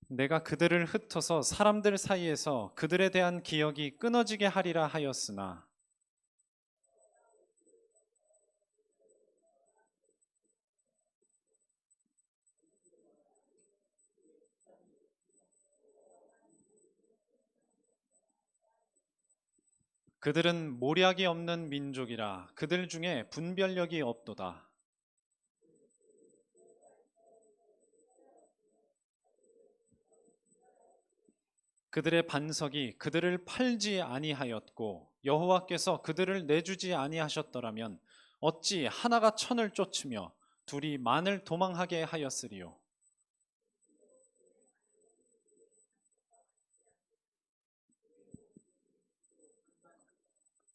내가 그들을 흩어서 사람들 사이에서 그들에 대한 기억이 끊어지게 하리라 하였으나 그들은 모략이 없는 민족이라 그들 중에 분별력이 없도다. 그들의 반석이 그들을 팔지 아니하였고 여호와께서 그들을 내주지 아니하셨더라면 어찌 하나가 천을 쫓으며 둘이 만을 도망하게 하였으리요.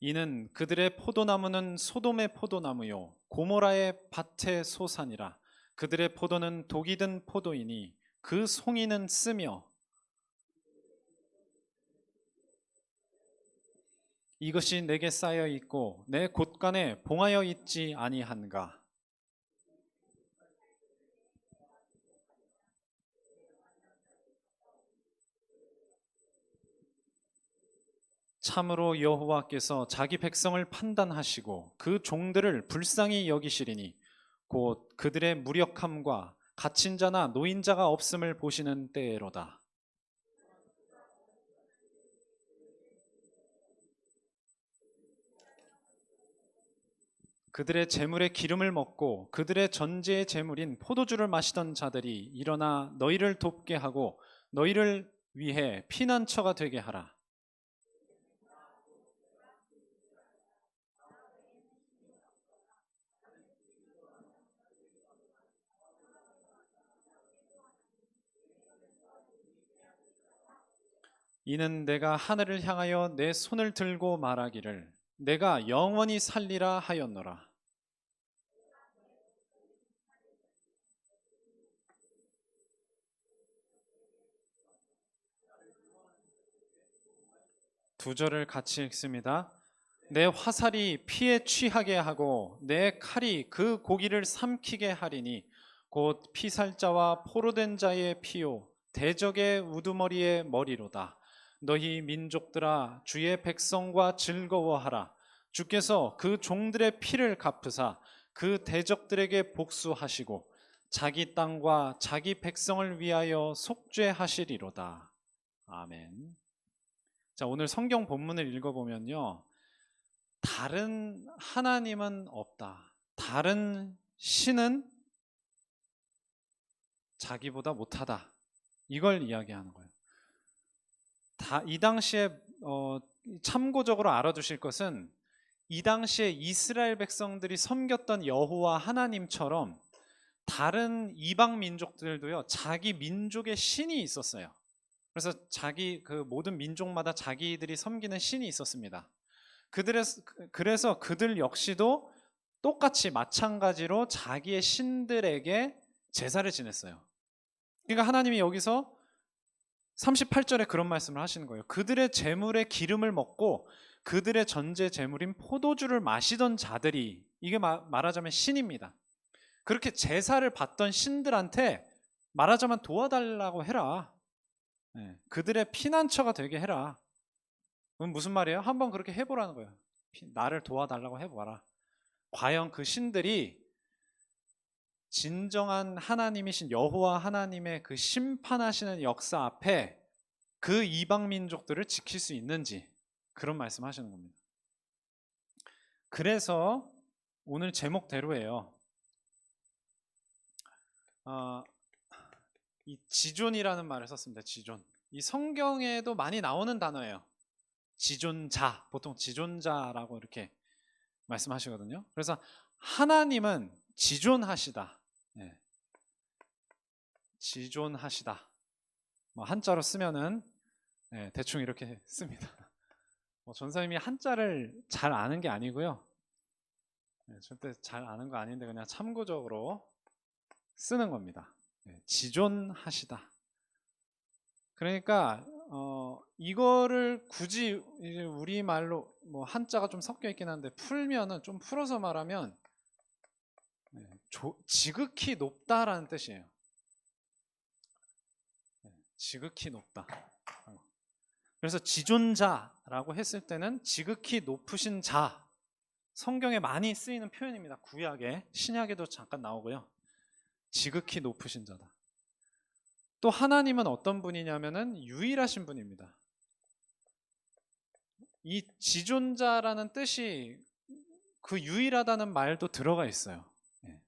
이는 그들의 포도나무는 소돔의 포도나무요 고모라의 밭의 소산이라. 그들의 포도는 독이 든 포도이니 그 송이는 쓰며 이것이 내게 쌓여 있고 내 곳간에 봉하여 있지 아니한가. 참으로 여호와께서 자기 백성을 판단하시고 그 종들을 불쌍히 여기시리니 곧 그들의 무력함과 갇힌 자나 노인자가 없음을 보시는 때로다. 그들의 재물의 기름을 먹고 그들의 전제의 재물인 포도주를 마시던 자들이 일어나 너희를 돕게 하고 너희를 위해 피난처가 되게 하라. 이는 내가 하늘을 향하여 내 손을 들고 말하기를 내가 영원히 살리라 하였노라. 두 절을 같이 읽습니다. 내 화살이 피에 취하게 하고 내 칼이 그 고기를 삼키게 하리니 곧 피살자와 포로된 자의 피요 대적의 우두머리의 머리로다. 너희 민족들아 주의 백성과 즐거워하라. 주께서 그 종들의 피를 갚으사 그 대적들에게 복수하시고 자기 땅과 자기 백성을 위하여 속죄하시리로다. 아멘. 자, 오늘 성경 본문을 읽어보면요. 다른 하나님은 없다. 다른 신은 자기보다 못하다. 이걸 이야기하는 거예요. 이 당시에 참고적으로 알아두실 것은 이 당시에 이스라엘 백성들이 섬겼던 여호와 하나님처럼 다른 이방 민족들도요. 자기 민족의 신이 있었어요. 그래서 그 모든 민족마다 자기들이 섬기는 신이 있었습니다. 그래서 그들 역시도 똑같이 마찬가지로 자기의 신들에게 제사를 지냈어요. 그러니까 하나님이 여기서 38절에 그런 말씀을 하시는 거예요. 그들의 재물의 기름을 먹고 그들의 전제 재물인 포도주를 마시던 자들이, 이게 말하자면 신입니다. 그렇게 제사를 받던 신들한테 말하자면 도와달라고 해라. 그들의 피난처가 되게 해라. 그건 무슨 말이에요? 한번 그렇게 해보라는 거예요. 나를 도와달라고 해봐라. 과연 그 신들이 진정한 하나님이신 여호와 하나님의 그 심판하시는 역사 앞에 그 이방 민족들을 지킬 수 있는지, 그런 말씀하시는 겁니다. 그래서 오늘 제목대로예요. 이 지존이라는 말을 썼습니다. 지존. 이 성경에도 많이 나오는 단어예요. 지존자, 보통 지존자라고 이렇게 말씀하시거든요. 그래서 하나님은 지존하시다. 네. 지존하시다. 뭐 한자로 쓰면은 대충 이렇게 씁니다. 전사님이 한자를 잘 아는 게 아니고요. 절대 잘 아는 거 아닌데 그냥 참고적으로 쓰는 겁니다. 지존하시다. 그러니까 이거를 굳이 우리 말로 뭐 한자가 좀 섞여 있긴 한데 풀면은, 좀 풀어서 말하면 지극히 높다라는 뜻이에요. 지극히 높다. 그래서 지존자라고 했을 때는 지극히 높으신 자, 성경에 많이 쓰이는 표현입니다. 구약에, 신약에도 잠깐 나오고요. 지극히 높으신 자다. 또 하나님은 어떤 분이냐면은 유일하신 분입니다. 이 지존자라는 뜻이 그 유일하다는 말도 들어가 있어요. 예.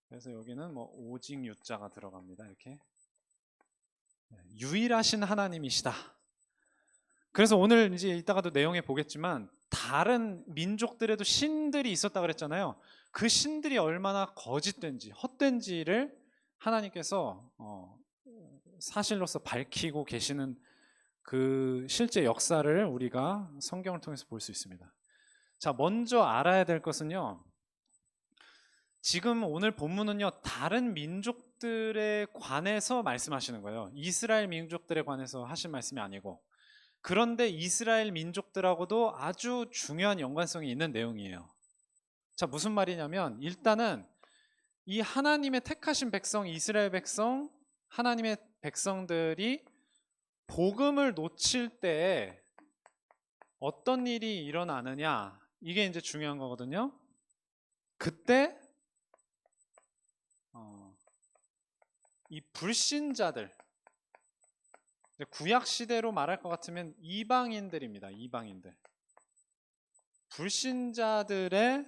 그래서 여기는 뭐 오직 유자가 들어갑니다. 이렇게 유일하신 하나님이시다. 그래서 오늘 이제 이따가도 내용에 보겠지만 다른 민족들에도 신들이 있었다 그랬잖아요. 그 신들이 얼마나 거짓된지 헛된지를 하나님께서 사실로서 밝히고 계시는 그 실제 역사를 우리가 성경을 통해서 볼 수 있습니다. 자, 먼저 알아야 될 것은요. 지금 오늘 본문은요, 다른 민족들에 관해서 말씀하시는 거예요. 이스라엘 민족들에 관해서 하신 말씀이 아니고. 그런데 이스라엘 민족들하고도 아주 중요한 연관성이 있는 내용이에요. 자, 무슨 말이냐면 일단은 이 하나님의 택하신 백성, 이스라엘 백성, 하나님의 백성들이 복음을 놓칠 때 어떤 일이 일어나느냐, 이게 이제 중요한 거거든요. 그때 이 불신자들, 구약 시대로 말할 것 같으면 이방인들입니다. 이방인들, 불신자들의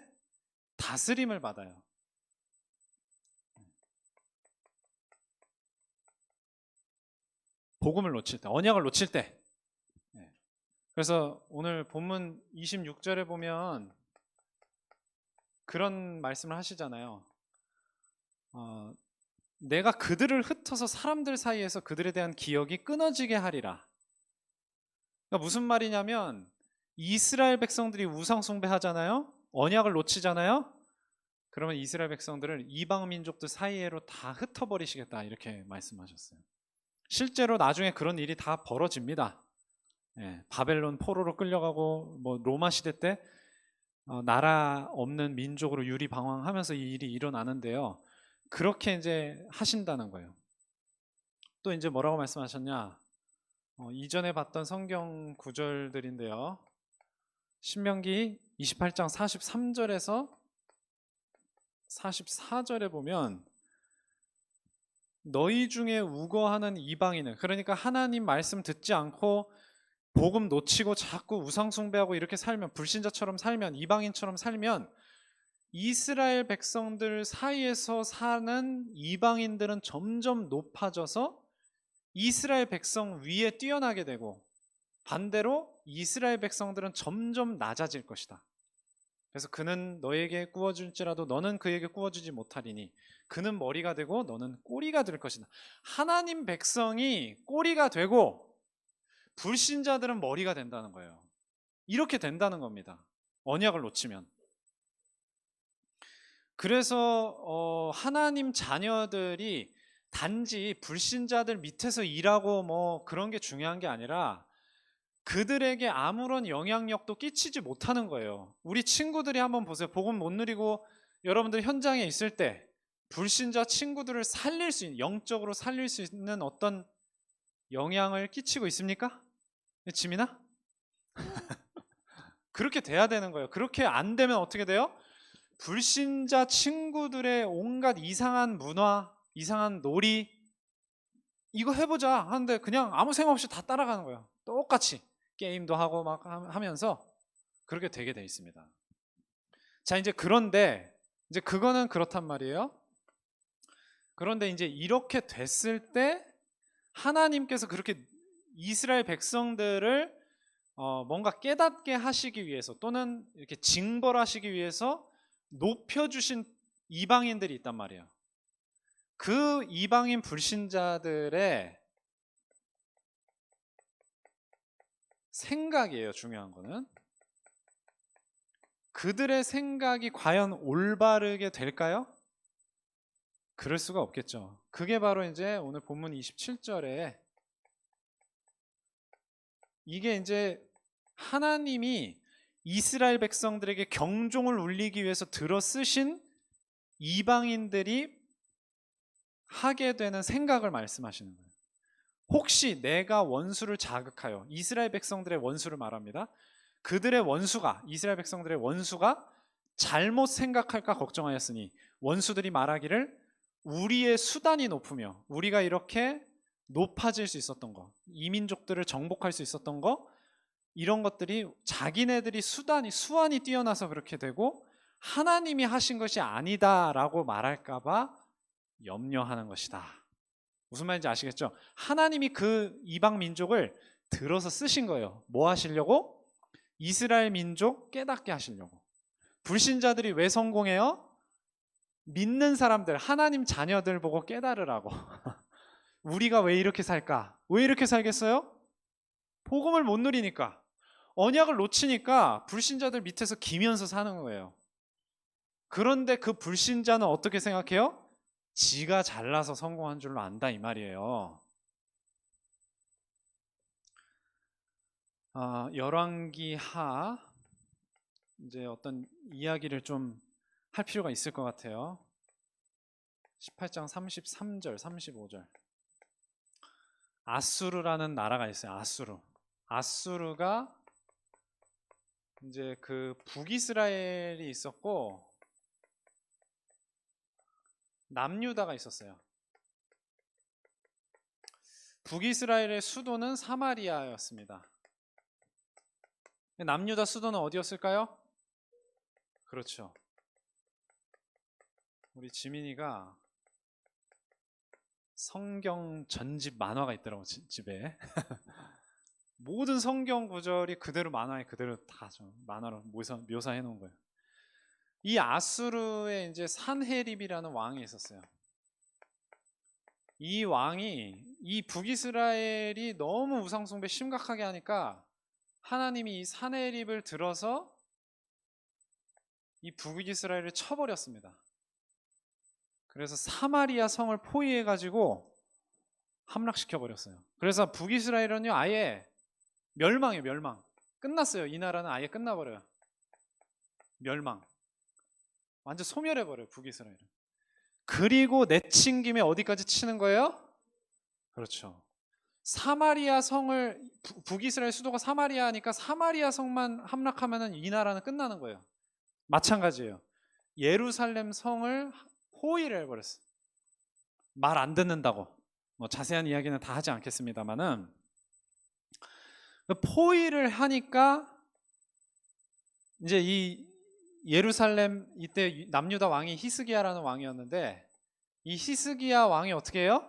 다스림을 받아요. 복음을 놓칠 때, 언약을 놓칠 때. 그래서 오늘 본문 26절에 보면 그런 말씀을 하시잖아요. 내가 그들을 흩어서 사람들 사이에서 그들에 대한 기억이 끊어지게 하리라. 그러니까 무슨 말이냐면 이스라엘 백성들이 우상 숭배하잖아요. 언약을 놓치잖아요. 그러면 이스라엘 백성들을 이방 민족들 사이로 다 흩어버리시겠다, 이렇게 말씀하셨어요. 실제로 나중에 그런 일이 다 벌어집니다. 바벨론 포로로 끌려가고 뭐 로마 시대 때 나라 없는 민족으로 유리방황하면서 이 일이 일어나는데요. 그렇게 이제 하신다는 거예요. 또 이제 뭐라고 말씀하셨냐? 이전에 봤던 성경 구절들인데요. 신명기 28장 43절에서 44절에 보면 너희 중에 우거하는 이방인은, 그러니까 하나님 말씀 듣지 않고 복음 놓치고 자꾸 우상 숭배하고 이렇게 살면, 불신자처럼 살면, 이방인처럼 살면 이스라엘 백성들 사이에서 사는 이방인들은 점점 높아져서 이스라엘 백성 위에 뛰어나게 되고, 반대로 이스라엘 백성들은 점점 낮아질 것이다. 그래서 그는 너에게 구워줄지라도 너는 그에게 구워주지 못하리니 그는 머리가 되고 너는 꼬리가 될 것이다. 하나님 백성이 꼬리가 되고 불신자들은 머리가 된다는 거예요. 이렇게 된다는 겁니다. 언약을 놓치면. 그래서 하나님 자녀들이 단지 불신자들 밑에서 일하고 뭐 그런 게 중요한 게 아니라 그들에게 아무런 영향력도 끼치지 못하는 거예요. 우리 친구들이 한번 보세요. 복음 못 누리고 여러분들 현장에 있을 때 불신자 친구들을 살릴 수 있는, 영적으로 살릴 수 있는 어떤 영향을 끼치고 있습니까? 지민아? 그렇게 돼야 되는 거예요. 그렇게 안 되면 어떻게 돼요? 불신자 친구들의 온갖 이상한 문화, 이상한 놀이, 이거 해보자 하는데 그냥 아무 생각 없이 다 따라가는 거예요. 똑같이 게임도 하고 막 하면서 그렇게 되게 돼 있습니다. 자, 이제 그런데 이제 그거는 그렇단 말이에요. 그런데 이제 이렇게 됐을 때 하나님께서 그렇게 이스라엘 백성들을 뭔가 깨닫게 하시기 위해서 또는 이렇게 징벌하시기 위해서 높여주신 이방인들이 있단 말이에요. 그 이방인 불신자들의 생각이에요. 중요한 거는 그들의 생각이 과연 올바르게 될까요? 그럴 수가 없겠죠. 그게 바로 이제 오늘 본문 27절에 이게 이제 하나님이 이스라엘 백성들에게 경종을 울리기 위해서 들어 쓰신 이방인들이 하게 되는 생각을 말씀하시는 거예요. 혹시 내가 원수를 자극하여, 이스라엘 백성들의 원수를 말합니다. 그들의 원수가, 이스라엘 백성들의 원수가 잘못 생각할까 걱정하였으니 원수들이 말하기를 우리의 수단이 높으며 우리가 이렇게 높아질 수 있었던 거, 이 민족들을 정복할 수 있었던 거, 이런 것들이 자기네들이 수완이 뛰어나서 그렇게 되고 하나님이 하신 것이 아니다라고 말할까 봐 염려하는 것이다. 무슨 말인지 아시겠죠? 하나님이 그 이방 민족을 들어서 쓰신 거예요. 뭐 하시려고? 이스라엘 민족 깨닫게 하시려고. 불신자들이 왜 성공해요? 믿는 사람들, 하나님 자녀들 보고 깨달으라고. 우리가 왜 이렇게 살까? 왜 이렇게 살겠어요? 복음을 못 누리니까. 언약을 놓치니까 불신자들 밑에서 기면서 사는 거예요. 그런데 그 불신자는 어떻게 생각해요? 지가 잘나서 성공한 줄로 안다 이 말이에요. 열왕기하 이제 어떤 이야기를 좀 할 필요가 있을 것 같아요. 18장 33절, 35절. 아수르라는 나라가 있어요. 아수르가 이제 그 북이스라엘이 있었고 남유다가 있었어요. 북이스라엘의 수도는 사마리아였습니다. 남유다 수도는 어디였을까요? 그렇죠. 우리 지민이가 성경 전집 만화가 있더라고 집에. 모든 성경 구절이 그대로 만화에 그대로 다 만화로 묘사해 놓은 거예요. 이 아수르에 이제 산헤립이라는 왕이 있었어요. 이 왕이 이 북이스라엘이 너무 우상숭배 심각하게 하니까 하나님이 이 산헤립을 들어서 이 북이스라엘을 쳐버렸습니다. 그래서 사마리아 성을 포위해가지고 함락시켜 버렸어요. 그래서 북이스라엘은요 아예 멸망이에요. 멸망. 끝났어요. 이 나라는 아예 끝나버려요. 멸망. 완전 소멸해버려요. 북이스라엘은. 그리고 내친 김에 어디까지 치는 거예요? 그렇죠. 사마리아 성을 북이스라엘 수도가 사마리아니까 사마리아 성만 함락하면은 이 나라는 끝나는 거예요. 마찬가지예요. 예루살렘 성을 포위를 해버렸어요. 말 안 듣는다고. 뭐 자세한 이야기는 다 하지 않겠습니다만은 포위를 하니까 이제 이 예루살렘 이때 남유다 왕이 히스기야라는 왕이었는데 이 히스기야 왕이 어떻게 해요?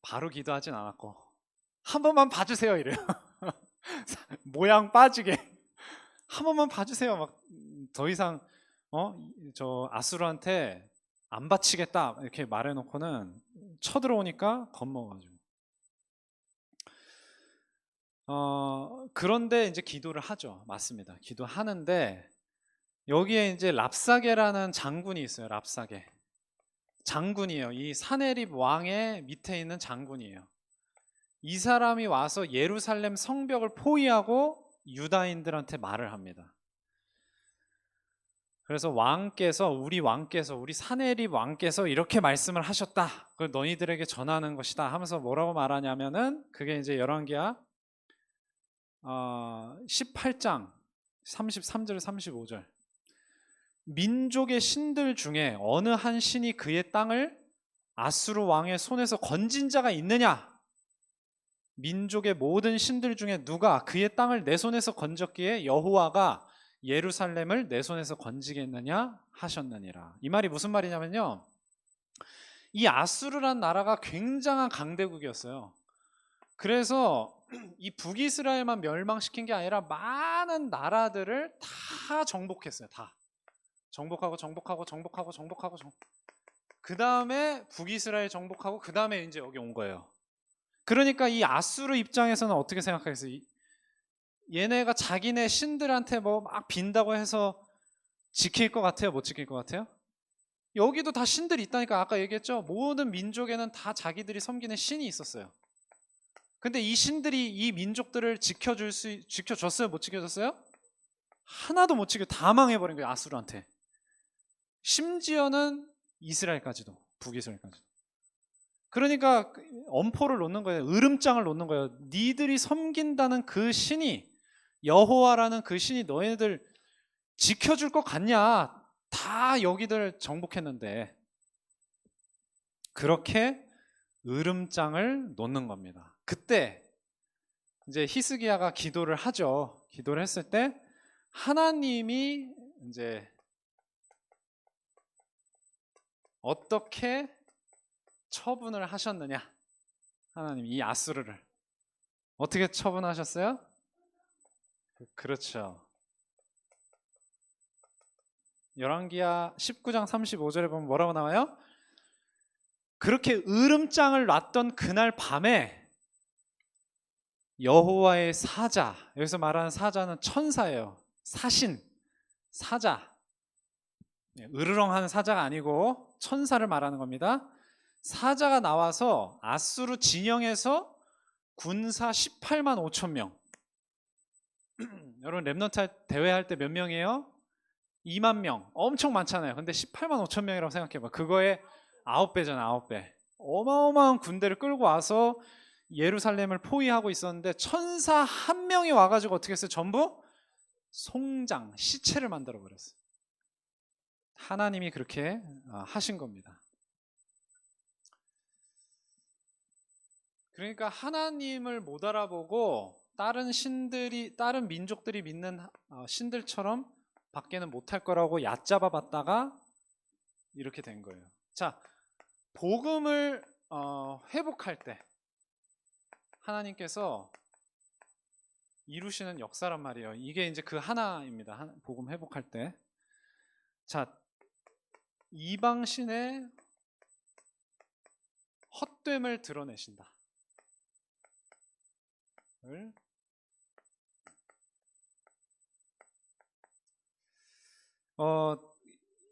바로 기도하진 않았고 한 번만 봐주세요 이래요. 모양 빠지게 한 번만 봐주세요. 막 더 이상 저 아수르한테 안 바치겠다 이렇게 말해놓고는 쳐들어오니까 겁먹어가지고 그런데 이제 기도를 하죠. 맞습니다. 기도하는데 여기에 이제 랍사게라는 장군이 있어요. 랍사게 장군이에요. 이 사네립 왕의 밑에 있는 장군이에요. 이 사람이 와서 예루살렘 성벽을 포위하고 유다인들한테 말을 합니다. 그래서 우리 사네립 왕께서 이렇게 말씀을 하셨다. 그걸 너희들에게 전하는 것이다 하면서 뭐라고 말하냐면은 그게 이제 열왕기하 18장 33절 35절. 민족의 신들 중에 어느 한 신이 그의 땅을 아수르 왕의 손에서 건진 자가 있느냐? 민족의 모든 신들 중에 누가 그의 땅을 내 손에서 건졌기에 여호와가 예루살렘을 내 손에서 건지겠느냐 하셨느니라. 이 말이 무슨 말이냐면요, 이 아수르란 나라가 굉장한 강대국이었어요. 그래서 이 북이스라엘만 멸망시킨 게 아니라 많은 나라들을 다 정복했어요. 다 정복하고 그 다음에 북이스라엘 정복하고 그 다음에 이제 여기 온 거예요. 그러니까 이 아수르 입장에서는 어떻게 생각하겠어요? 얘네가 자기네 신들한테 뭐 막 빈다고 해서 지킬 것 같아요? 못 지킬 것 같아요? 여기도 다 신들이 있다니까. 아까 얘기했죠? 모든 민족에는 다 자기들이 섬기는 신이 있었어요. 근데 이 신들이 이 민족들을 지켜줬어요? 못 지켜줬어요? 하나도 못 지켜. 다 망해버린 거예요. 아수르한테. 심지어는 이스라엘까지도, 북이스라엘까지도. 그러니까 엄포를 놓는 거예요. 으름장을 놓는 거예요. 니들이 섬긴다는 그 신이, 여호와라는 그 신이 너희들 지켜줄 것 같냐? 다 여기들 정복했는데. 그렇게 으름장을 놓는 겁니다. 그때 이제 히스기야가 기도를 하죠. 기도를 했을 때 하나님이 이제 어떻게 처분을 하셨느냐? 하나님 이 아수르를 어떻게 처분하셨어요? 그렇죠. 열왕기하 19장 35절에 보면 뭐라고 나와요? 그렇게 으름장을 놨던 그날 밤에 여호와의 사자, 여기서 말하는 사자는 천사예요. 사신, 사자. 으르렁하는 사자가 아니고 천사를 말하는 겁니다. 사자가 나와서 아수르 진영에서 군사 18만 5천 명. 여러분 랩넌트 대회할 때 몇 명이에요? 2만 명. 엄청 많잖아요. 근데 18만 5천 명이라고 생각해봐. 그거의 9배잖아, 9배. 어마어마한 군대를 끌고 와서 예루살렘을 포위하고 있었는데 천사 한 명이 와가지고 어떻게 했어요? 전부 송장, 시체를 만들어 버렸어요. 하나님이 그렇게 하신 겁니다. 그러니까 하나님을 못 알아보고 다른 신들이, 다른 민족들이 믿는 신들처럼 밖에는 못할 거라고 얕잡아 봤다가 이렇게 된 거예요. 자, 복음을 회복할 때 하나님께서 이루시는 역사란 말이에요. 이게 이제 그 하나입니다. 복음 회복할 때. 자, 이방 신의 헛됨을 드러내신다.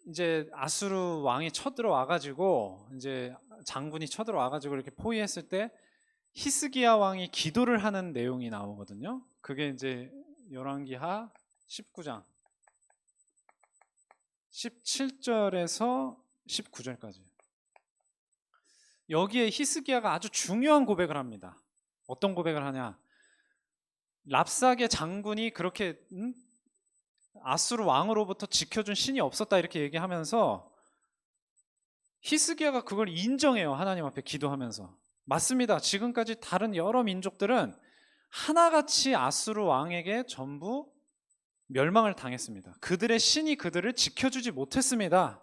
이제 아수르 왕이 쳐들어와 가지고 이제 장군이 쳐들어와 가지고 이렇게 포위했을 때 히스기야 왕이 기도를 하는 내용이 나오거든요. 그게 이제 열왕기하 19장 17절에서 19절까지. 여기에 히스기야가 아주 중요한 고백을 합니다. 어떤 고백을 하냐? 랍삭의 장군이 그렇게 아수르 왕으로부터 지켜준 신이 없었다 이렇게 얘기하면서 히스기야가 그걸 인정해요. 하나님 앞에 기도하면서. 맞습니다. 지금까지 다른 여러 민족들은 하나같이 아수르 왕에게 전부 멸망을 당했습니다. 그들의 신이 그들을 지켜주지 못했습니다.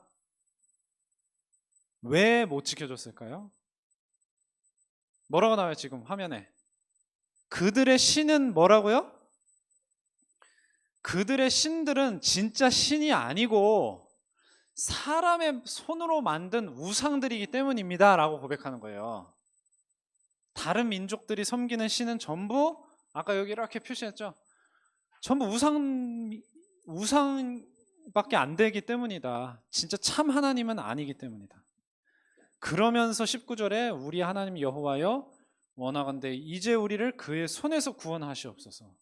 왜 못 지켜줬을까요? 뭐라고 나와요 지금 화면에? 그들의 신은 뭐라고요? 그들의 신들은 진짜 신이 아니고 사람의 손으로 만든 우상들이기 때문입니다 라고 고백하는 거예요. 다른 민족들이 섬기는 신은 전부 아까 여기 이렇게 표시했죠. 전부 우상밖에 안 되기 때문이다. 진짜 참 하나님은 아니기 때문이다. 그러면서 19절에 우리 하나님 여호와여 원하건대 이제 우리를 그의 손에서 구원하시옵소서.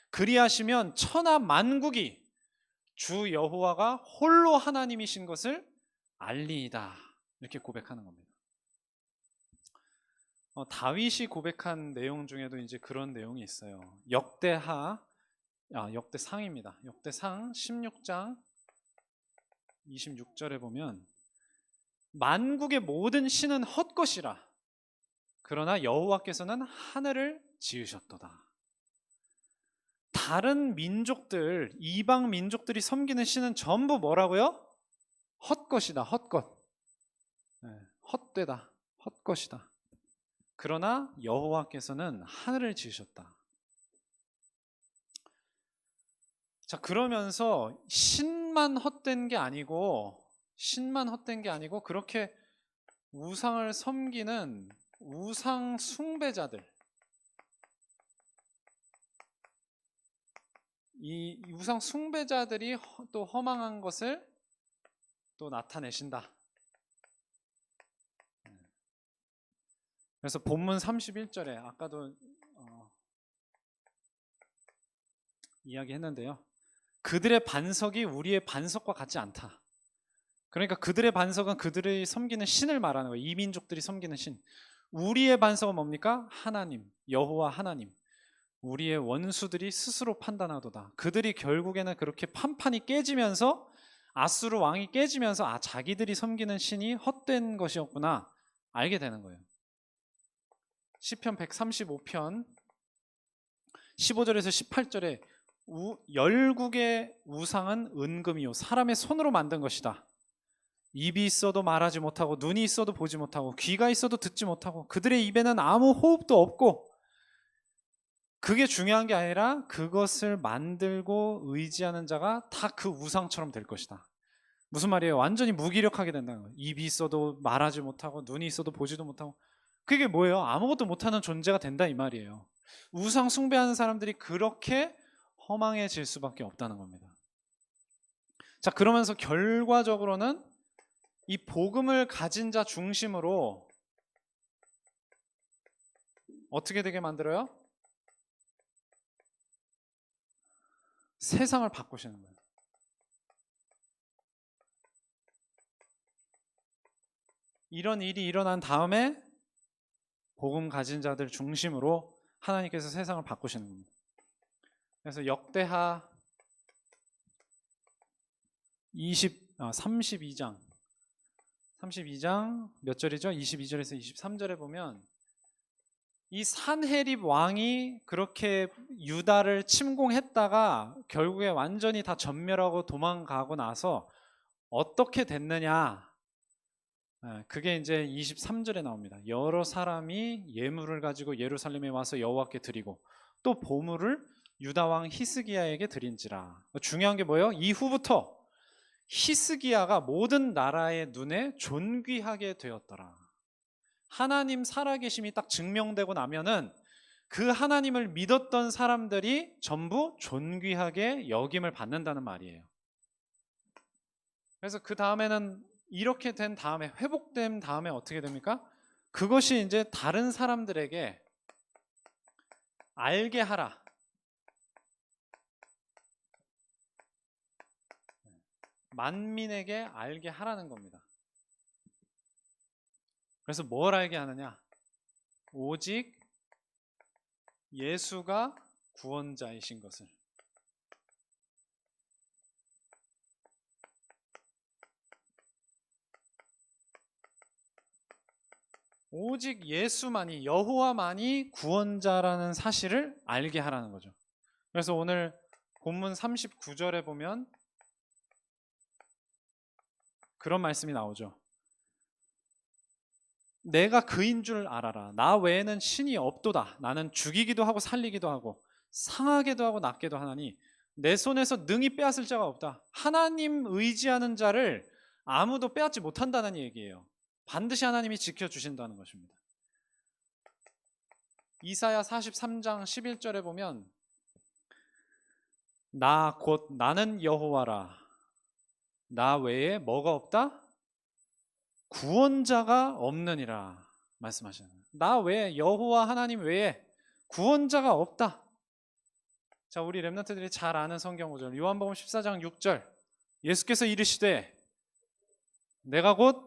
그리하시면 천하 만국이 주 여호와가 홀로 하나님이신 것을 알리이다. 이렇게 고백하는 겁니다. 다윗이 고백한 내용 중에도 이제 그런 내용이 있어요. 역대상입니다. 역대상 16장 26절에 보면 만국의 모든 신은 헛것이라 그러나 여호와께서는 하늘을 지으셨도다. 다른 민족들, 이방 민족들이 섬기는 신은 전부 뭐라고요? 헛것이다. 헛것. 헛되다. 헛것이다. 그러나 여호와께서는 하늘을 지으셨다. 자, 그러면서 신만 헛된 게 아니고 그렇게 우상을 섬기는 우상 숭배자들, 이 우상 숭배자들이 또 허망한 것을 또 나타내신다. 그래서 본문 31절에 아까도 이야기했는데요. 그들의 반석이 우리의 반석과 같지 않다. 그러니까 그들의 반석은 그들이 섬기는 신을 말하는 거예요. 이 민족들이 섬기는 신. 우리의 반석은 뭡니까? 하나님, 여호와 하나님. 우리의 원수들이 스스로 판단하도다. 그들이 결국에는 그렇게 판판이 깨지면서, 아수르 왕이 깨지면서 자기들이 섬기는 신이 헛된 것이었구나 알게 되는 거예요. 시편 135편 15절에서 18절에 열국의 우상은 은금이요 사람의 손으로 만든 것이다. 입이 있어도 말하지 못하고 눈이 있어도 보지 못하고 귀가 있어도 듣지 못하고 그들의 입에는 아무 호흡도 없고, 그게 중요한 게 아니라 그것을 만들고 의지하는 자가 다 그 우상처럼 될 것이다. 무슨 말이에요? 완전히 무기력하게 된다는 거예요. 입이 있어도 말하지 못하고 눈이 있어도 보지도 못하고, 그게 뭐예요? 아무것도 못하는 존재가 된다 이 말이에요. 우상 숭배하는 사람들이 그렇게 허망해질 수밖에 없다는 겁니다. 자, 그러면서 결과적으로는 이 복음을 가진 자 중심으로 어떻게 되게 만들어요? 세상을 바꾸시는 거예요. 이런 일이 일어난 다음에 복음 가진 자들 중심으로 하나님께서 세상을 바꾸시는 겁니다. 그래서 역대하 32장 몇 절이죠? 22절에서 23절에 보면 이 산헤립 왕이 그렇게 유다를 침공했다가 결국에 완전히 다 전멸하고 도망가고 나서 어떻게 됐느냐, 그게 이제 23절에 나옵니다. 여러 사람이 예물을 가지고 예루살렘에 와서 여호와께 드리고 또 보물을 유다 왕 히스기야에게 드린지라. 중요한 게 뭐예요? 이후부터 히스기야가 모든 나라의 눈에 존귀하게 되었더라. 하나님 살아계심이 딱 증명되고 나면은 그 하나님을 믿었던 사람들이 전부 존귀하게 여김을 받는다는 말이에요. 그래서 그 다음에는 이렇게 된 다음에, 회복된 다음에 어떻게 됩니까? 그것이 이제 다른 사람들에게 알게 하라. 만민에게 알게 하라는 겁니다. 그래서 뭘 알게 하느냐? 오직 예수가 구원자이신 것을. 오직 예수만이, 여호와만이 구원자라는 사실을 알게 하라는 거죠. 그래서 오늘 본문 39절에 보면 그런 말씀이 나오죠. 내가 그인 줄 알아라. 나 외에는 신이 없도다. 나는 죽이기도 하고 살리기도 하고 상하게도 하고 낫게도 하나니 내 손에서 능히 빼앗을 자가 없다. 하나님 의지하는 자를 아무도 빼앗지 못한다는 얘기예요. 반드시 하나님이 지켜주신다는 것입니다. 이사야 43장 11절에 보면 나 곧 나는 여호와라. 나 외에 뭐가 없다? 구원자가 없느니라 말씀하시는 거예요. 나 외에, 여호와 하나님 외에 구원자가 없다. 자, 우리 렘넌트들이 잘 아는 성경 구절 요한복음 14장 6절, 예수께서 이르시되 내가 곧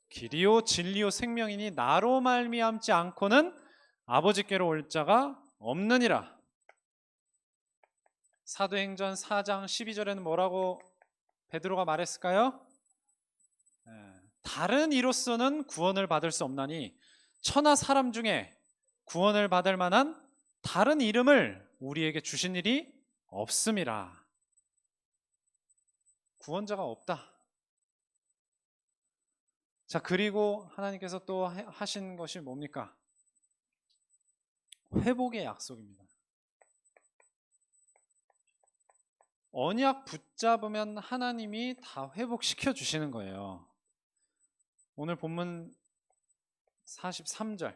길이요 진리요 생명이니 나로 말미암지 않고는 아버지께로 올 자가 없느니라. 사도행전 4장 12절에는 뭐라고 베드로가 말했을까요? 다른 이로서는 구원을 받을 수 없나니 천하 사람 중에 구원을 받을 만한 다른 이름을 우리에게 주신 일이 없음이라. 구원자가 없다. 자, 그리고 하나님께서 또 하신 것이 뭡니까? 회복의 약속입니다. 언약 붙잡으면 하나님이 다 회복시켜 주시는 거예요. 오늘 본문 43절,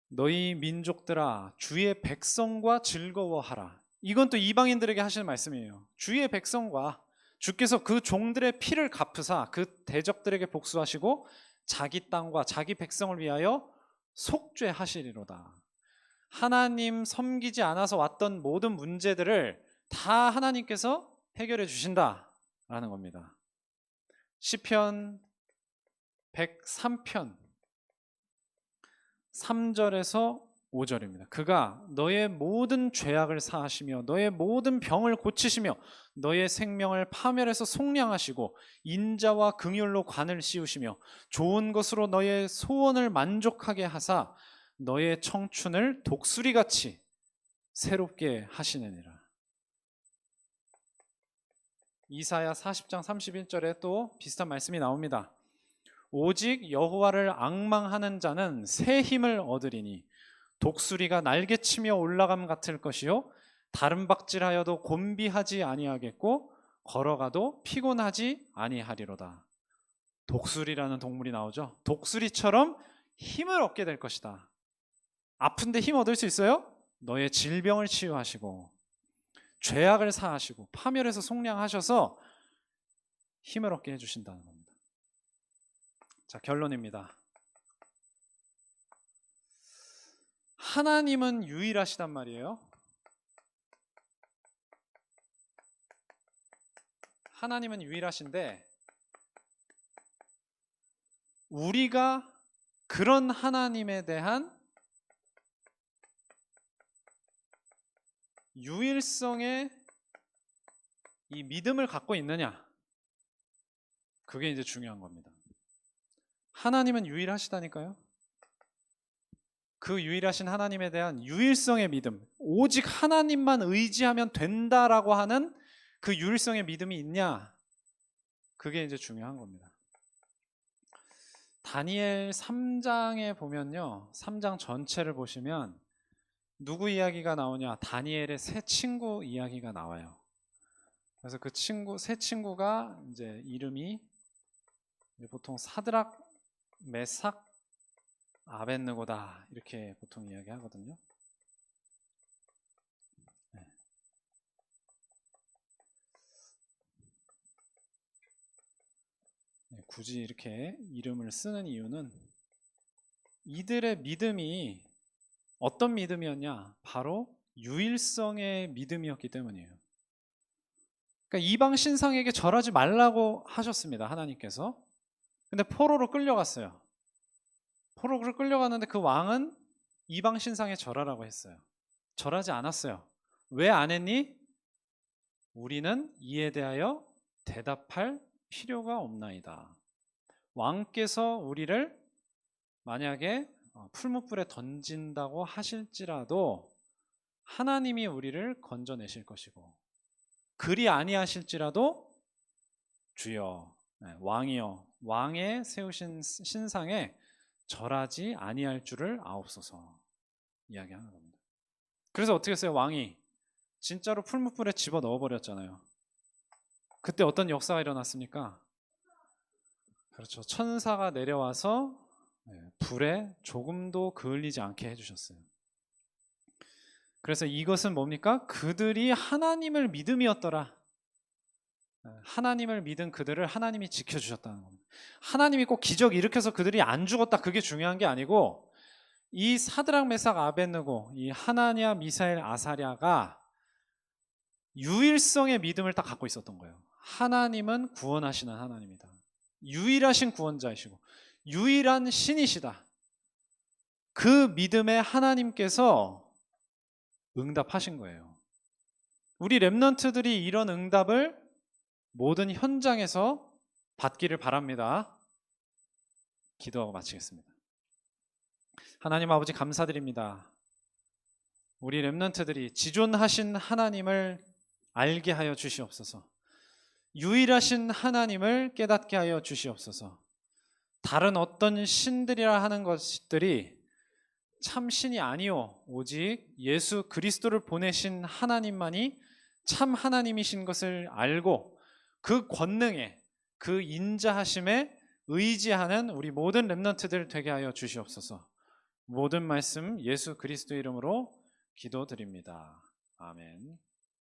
너희 민족들아 주의 백성과 즐거워하라. 이건 또 이방인들에게 하시는 말씀이에요. 주의 백성과, 주께서 그 종들의 피를 갚으사 그 대적들에게 복수하시고 자기 땅과 자기 백성을 위하여 속죄하시리로다. 하나님 섬기지 않아서 왔던 모든 문제들을 다 하나님께서 해결해 주신다라는 겁니다. 시편 103편 3절에서 5절입니다. 그가 너의 모든 죄악을 사하시며 너의 모든 병을 고치시며 너의 생명을 파멸해서 속량하시고 인자와 긍휼로 관을 씌우시며 좋은 것으로 너의 소원을 만족하게 하사 너의 청춘을 독수리같이 새롭게 하시느니라. 이사야 40장 31절에 또 비슷한 말씀이 나옵니다. 오직 여호와를 앙망하는 자는 새 힘을 얻으리니 독수리가 날개치며 올라감 같을 것이요 다른 박질하여도 곤비하지 아니하겠고 걸어가도 피곤하지 아니하리로다. 독수리라는 동물이 나오죠. 독수리처럼 힘을 얻게 될 것이다. 아픈데 힘 얻을 수 있어요? 너의 질병을 치유하시고 죄악을 사하시고 파멸해서 속량하셔서 힘을 얻게 해주신다는 겁니다. 자, 결론입니다. 하나님은 유일하시단 말이에요. 하나님은 유일하신데 우리가 그런 하나님에 대한 유일성의 이 믿음을 갖고 있느냐, 그게 이제 중요한 겁니다. 하나님은 유일하시다니까요. 그 유일하신 하나님에 대한 유일성의 믿음, 오직 하나님만 의지하면 된다라고 하는 그 유일성의 믿음이 있냐, 그게 이제 중요한 겁니다. 다니엘 3장에 보면요, 3장 전체를 보시면 누구 이야기가 나오냐? 다니엘의 세 친구 이야기가 나와요. 그래서 그 세 친구가 이제 이름이 보통 사드락, 메삭, 아벳느고다 이렇게 보통 이야기하거든요. 굳이 이렇게 이름을 쓰는 이유는 이들의 믿음이 어떤 믿음이었냐? 바로 유일성의 믿음이었기 때문이에요. 그러니까 이방 신상에게 절하지 말라고 하셨습니다, 하나님께서. 근데 포로로 끌려갔어요. 포로로 끌려갔는데 그 왕은 이방 신상에 절하라고 했어요. 절하지 않았어요. 왜 안 했니? 우리는 이에 대하여 대답할 필요가 없나이다. 왕께서 우리를 만약에 풀무불에 던진다고 하실지라도 하나님이 우리를 건져내실 것이고, 그리 아니하실지라도 주여, 왕이여, 왕의 세우신 신상에 절하지 아니할 줄을 아옵소서 이야기하는 겁니다. 그래서 어떻게 했어요? 왕이 진짜로 풀무불에 집어 넣어버렸잖아요. 그때 어떤 역사가 일어났습니까? 그렇죠. 천사가 내려와서 불에 조금도 그을리지 않게 해주셨어요. 그래서 이것은 뭡니까? 그들이 하나님을 믿음이었더라. 하나님을 믿은 그들을 하나님이 지켜주셨다는 겁니다. 하나님이 꼭 기적 일으켜서 그들이 안 죽었다, 그게 중요한 게 아니고, 이 사드락, 메삭, 아벳느고, 이 하나냐, 미사엘, 아사랴가 유일성의 믿음을 딱 갖고 있었던 거예요. 하나님은 구원하시는 하나님이다. 유일하신 구원자이시고 유일한 신이시다. 그 믿음에 하나님께서 응답하신 거예요. 우리 렘넌트들이 이런 응답을 모든 현장에서 받기를 바랍니다. 기도하고 마치겠습니다. 하나님 아버지, 감사드립니다. 우리 렘넌트들이 지존하신 하나님을 알게 하여 주시옵소서. 유일하신 하나님을 깨닫게 하여 주시옵소서. 다른 어떤 신들이라 하는 것들이 참 신이 아니오, 오직 예수 그리스도를 보내신 하나님만이 참 하나님이신 것을 알고 그 권능에, 그 인자하심에 의지하는 우리 모든 렘넌트들 되게 하여 주시옵소서. 모든 말씀 예수 그리스도 이름으로 기도드립니다. 아멘.